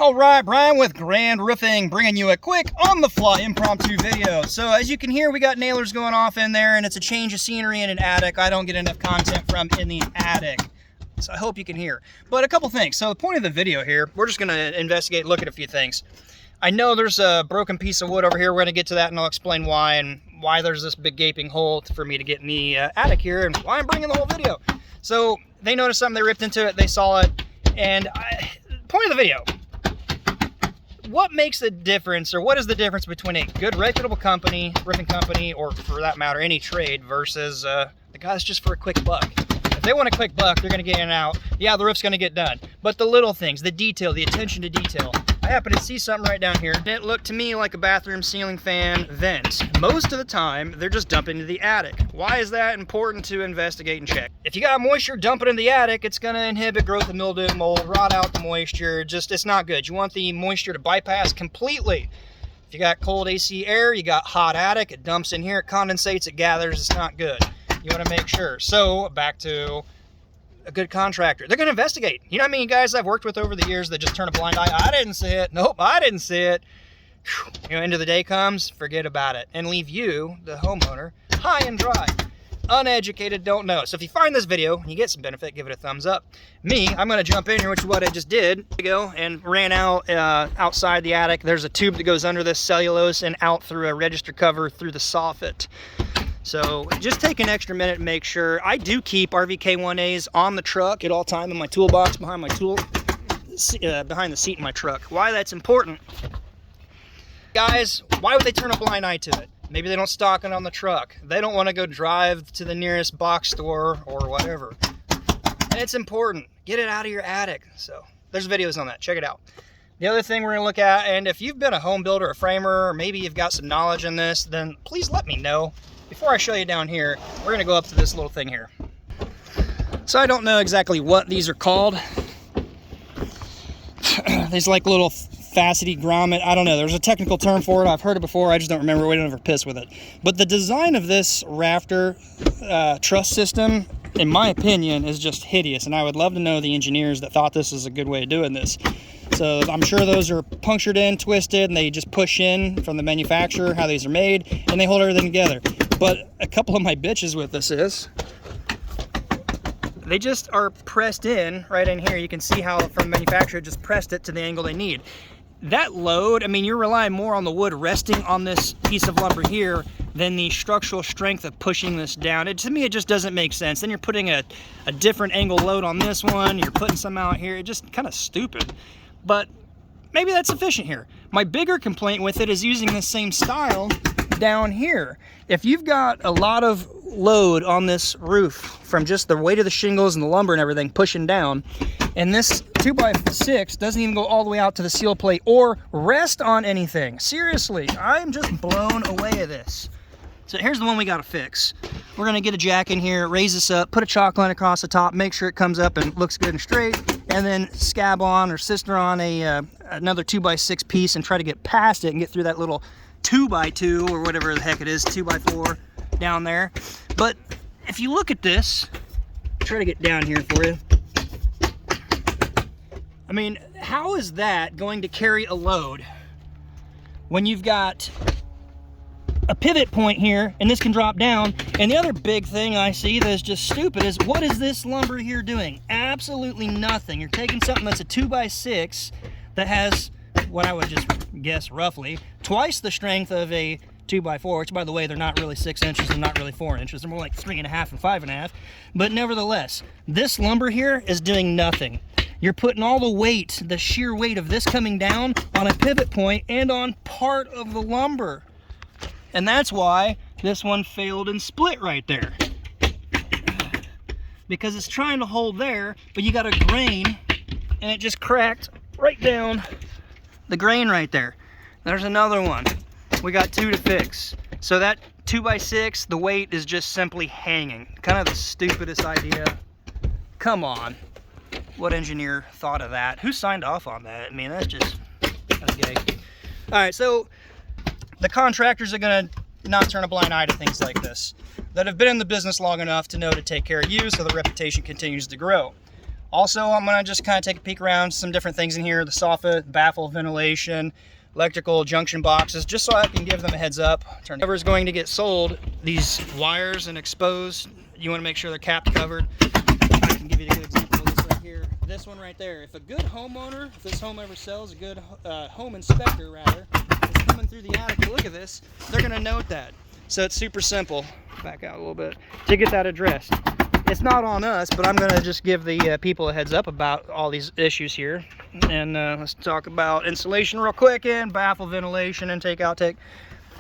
All right, Brian with Grand Roofing, bringing you a quick on-the-fly impromptu video. So as you can hear, we got nailers going off in there, and it's a change of scenery in an attic. I don't get enough content from in the attic, so I hope you can hear. But a couple things. So the point of the video here, we're just going to investigate, look at a few things. I know there's a broken piece of wood over here. We're going to get to that, and I'll explain why, and why there's this big gaping hole for me to get in the attic here, and why I'm bringing the whole video. So they noticed something, they ripped into it, they saw it, and point of the video. What makes the difference, or what is the difference between a good reputable company, roofing company, or for that matter, any trade, versus the guys just for a quick buck? If they want a quick buck, they're going to get in and out. Yeah, the roof's going to get done. But the little things, the detail, the attention to detail. I happen to see something right down here. It looked to me like a bathroom ceiling fan vent. Most of the time, they're just dumping into the attic. Why is that important to investigate and check? If you got moisture dumping in the attic, it's going to inhibit growth of mildew, mold, rot out the moisture. It's not good. You want the moisture to bypass completely. If you got cold AC air, you got hot attic, it dumps in here, it condensates, it gathers, it's not good. You want to make sure. So back to a good contractor. They're going to investigate. You know what I mean, guys I've worked with over the years that just turn a blind eye. I didn't see it. Nope, I didn't see it. You know, end of the day comes, forget about it, and leave you, the homeowner, high and dry. Uneducated, don't know. So if you find this video and you get some benefit, give it a thumbs up. Me, I'm going to jump in here, which is what I just did, and ran out outside the attic. There's a tube that goes under this cellulose and out through a register cover through the soffit. So just take an extra minute and make sure. I do keep RVK1As on the truck at all time in my toolbox behind my behind the seat in my truck. Why that's important? Guys, why would they turn a blind eye to it? Maybe they don't stock it on the truck. They don't want to go drive to the nearest box store or whatever. And it's important. Get it out of your attic. So there's videos on that. Check it out. The other thing we're going to look at, and if you've been a home builder, a framer, or maybe you've got some knowledge in this, then please let me know. Before I show you down here, we're going to go up to this little thing here. So I don't know exactly what these are called. These like little facety grommet. I don't know. There's a technical term for it. I've heard it before. I just don't remember. We don't ever piss with it. But the design of this rafter truss system, in my opinion, is just hideous. And I would love to know the engineers that thought this is a good way of doing this. So I'm sure those are punctured in, twisted, and they just push in from the manufacturer, how these are made, and they hold everything together. But a couple of my bitches with this is, they just are pressed in right in here. You can see how from the manufacturer just pressed it to the angle they need. That load, I mean, you're relying more on the wood resting on this piece of lumber here than the structural strength of pushing this down. To me, it just doesn't make sense. Then you're putting a different angle load on this one, you're putting some out here. It's just kind of stupid. But maybe that's sufficient here. My bigger complaint with it is using the same style down here. If you've got a lot of load on this roof from just the weight of the shingles and the lumber and everything pushing down, and this 2x6 doesn't even go all the way out to the seal plate or rest on anything. Seriously, I'm just blown away at this. So here's the one we got to fix. We're going to get a jack in here, raise this up, put a chalk line across the top, make sure it comes up and looks good and straight, and then scab on or sister on another 2x6 piece and try to get past it and get through that little 2x2 or whatever the heck it is, 2x4 down there. But if you look at this, try to get down here for you. I mean, how is that going to carry a load when you've got a pivot point here and this can drop down? And the other big thing I see that is just stupid is, what is this lumber here doing? Absolutely nothing. You're taking something that's a 2x6 that has what I would just guess roughly twice the strength of a 2x4, which by the way, they're not really 6 inches and not really 4 inches. They're more like 3.5 and 5.5. But nevertheless, this lumber here is doing nothing. You're putting all the weight, the sheer weight of this coming down on a pivot point and on part of the lumber. And that's why this one failed and split right there. Because it's trying to hold there, but you got a grain and it just cracked right down the grain right there. There's another one. We got 2 to fix. So that 2x6, the weight is just simply hanging. Kind of the stupidest idea. Come on. What engineer thought of that? Who signed off on that? I mean, that's gay. All right, so the contractors are gonna not turn a blind eye to things like this, that have been in the business long enough to know to take care of you so the reputation continues to grow. Also, I'm gonna just kind of take a peek around some different things in here, the soffit, baffle, ventilation, electrical junction boxes, just so I can give them a heads up. Whoever is going to get sold these wires and exposed, you want to make sure they're capped covered. I can give you a good example of this right here. This one right there. If a good homeowner, if this home ever sells, a good home inspector rather, is coming through the attic to look at this, they're going to note that. So it's super simple. Back out a little bit to get that addressed. It's not on us, but I'm going to just give the people a heads up about all these issues here. And let's talk about insulation real quick and baffle, ventilation, and take outtake.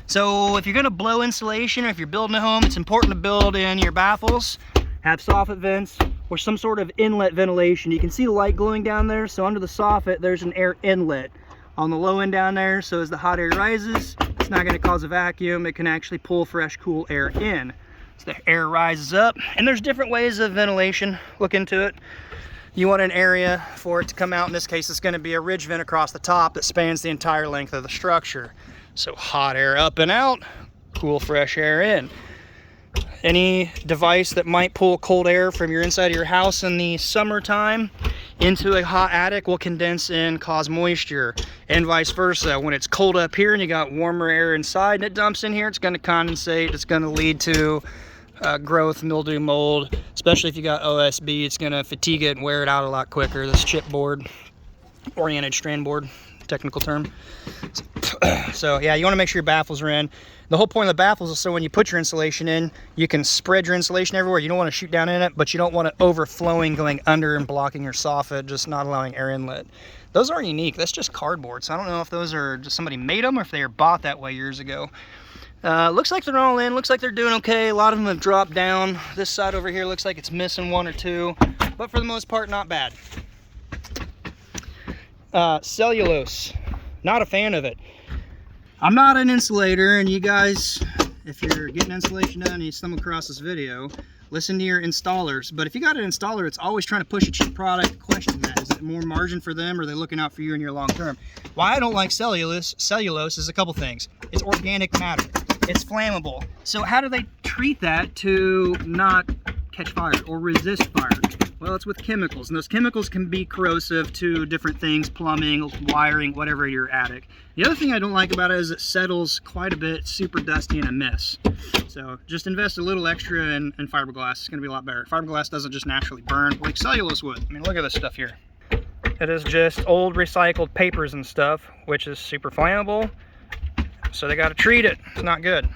So if you're going to blow insulation, or if you're building a home, it's important to build in your baffles, have soffit vents, or some sort of inlet ventilation. You can see the light glowing down there. So under the soffit, there's an air inlet on the low end down there. So as the hot air rises, it's not going to cause a vacuum. It can actually pull fresh, cool air in. The air rises up, and there's different ways of ventilation. Look into it. You want an area for it to come out. In this case, it's going to be a ridge vent across the top that spans the entire length of the structure. So hot air up and out, cool fresh air in. Any device that might pull cold air from your inside of your house in the summertime into a hot attic will condense and cause moisture, and vice versa. When it's cold up here and you got warmer air inside and it dumps in here, it's going to condensate. It's going to lead to growth, mildew, mold. Especially if you got OSB, it's going to fatigue it and wear it out a lot quicker. This chipboard, oriented strand board, technical term. So yeah, you want to make sure your baffles are in. The whole point of the baffles is so when you put your insulation in, you can spread your insulation everywhere. You don't want to shoot down in it, but you don't want it overflowing, going under and blocking your soffit, just not allowing air inlet. Those are unique. That's just cardboard. So I don't know if those are just somebody made them or if they were bought that way years ago. Looks like they're all in. Looks like they're doing okay. A lot of them have dropped down. This side over here looks like it's missing one or two, but for the most part, not bad. Cellulose. Not a fan of it. I'm not an insulator, and you guys, if you're getting insulation done and you stumble across this video, listen to your installers. But if you got an installer that's always trying to push a cheap product, question that. Is it more margin for them, or are they looking out for you in your long term? Why I don't like cellulose is a couple things. It's organic matter. It's flammable. So how do they treat that to not catch fire or resist fire? Well, it's with chemicals, and those chemicals can be corrosive to different things, plumbing, wiring, whatever in your attic. The other thing I don't like about it is it settles quite a bit, super dusty and a mess. So just invest a little extra in fiberglass. It's gonna be a lot better. Fiberglass doesn't just naturally burn like cellulose would. I mean, look at this stuff here. It is just old recycled papers and stuff, which is super flammable. So they got to treat it. It's not good.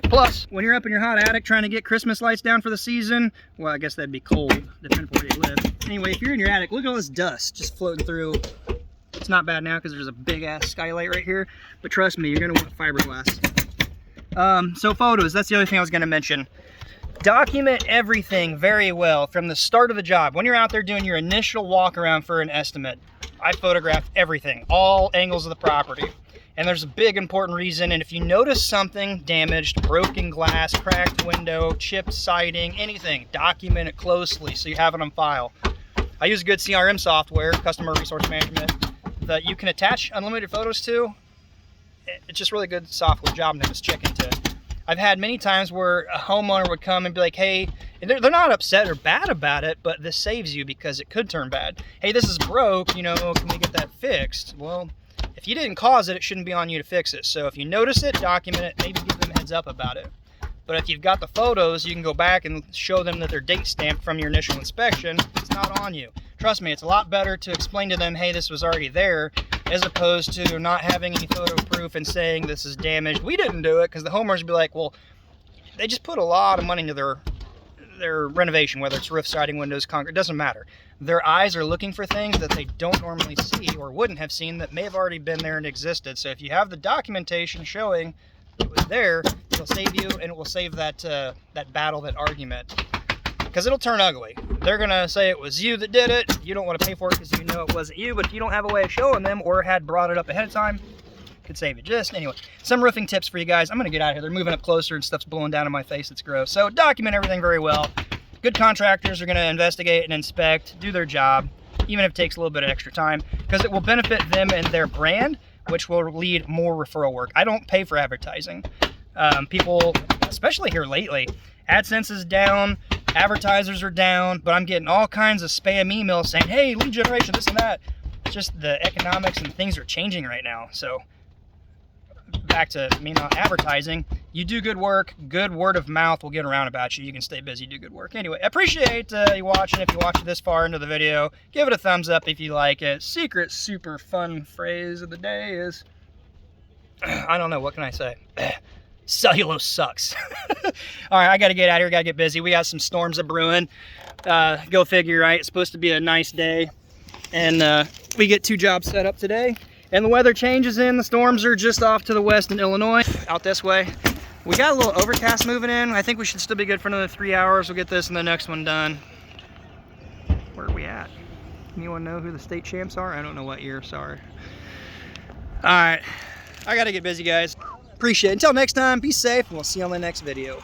Plus, when you're up in your hot attic trying to get Christmas lights down for the season, well, I guess that'd be cold, depending on where you live. Anyway, if you're in your attic, look at all this dust just floating through. It's not bad now because there's a big ass skylight right here, but trust me, you're gonna want fiberglass. So photos, that's the other thing I was gonna mention. Document everything very well from the start of the job. When you're out there doing your initial walk around for an estimate, I photographed everything, all angles of the property. And there's a big important reason, and if you notice something damaged, broken glass, cracked window, chipped siding, anything, document it closely so you have it on file. I use good CRM software, customer resource management, that you can attach unlimited photos to. It's just really good software. Job to just check into it. I've had many times where a homeowner would come and be like, hey, and they're not upset or bad about it, but this saves you because it could turn bad. Hey, this is broke, you know, can we get that fixed? Well, if you didn't cause it, it shouldn't be on you to fix it. So if you notice it, document it, maybe give them a heads up about it. But if you've got the photos, you can go back and show them that they're date stamped from your initial inspection. It's not on you. Trust me, it's a lot better to explain to them, hey, this was already there, as opposed to not having any photo proof and saying this is damaged. We didn't do it, because the homeowners would be like, well, they just put a lot of money into their renovation, whether it's roof, siding, windows, concrete, it doesn't matter. Their eyes are looking for things that they don't normally see or wouldn't have seen that may have already been there and existed. So if you have the documentation showing it was there, it'll save you, and it will save that that battle, that argument, because it'll turn ugly. They're gonna say it was you that did it. You don't want to pay for it because you know it wasn't you, but if you don't have a way of showing them or had brought it up ahead of time, it could save you. Just anyway, some roofing tips for you guys. I'm gonna get out of here. They're moving up closer and stuff's blowing down in my face. It's gross. So document everything very well. Good contractors are going to investigate and inspect, do their job, even if it takes a little bit of extra time, because it will benefit them and their brand, which will lead more referral work. I don't pay for advertising. People, especially here lately, AdSense is down, Advertisers are down, but I'm getting all kinds of spam emails saying, hey, lead generation, this and that. It's just the economics and things are changing right now. So back to me not advertising, you do good work, good word of mouth will get around about you. You can stay busy, do good work. Anyway, I appreciate you watching. If you watched this far into the video, give it a thumbs up if you like it. Secret super fun phrase of the day is, I don't know, what can I say? Cellulose sucks. All right, I got to get out of here, got to get busy. We got some storms a brewing. Go figure, right? It's supposed to be a nice day. And we get 2 jobs set up today. And the weather changes in. The storms are just off to the west in Illinois, out this way. We got a little overcast moving in. I think we should still be good for another 3 hours. We'll get this and the next one done. Where are we at? Anyone know who the state champs are? I don't know what year, sorry. All right, I gotta get busy, guys. Appreciate it. Until next time, be safe, and we'll see you on the next video.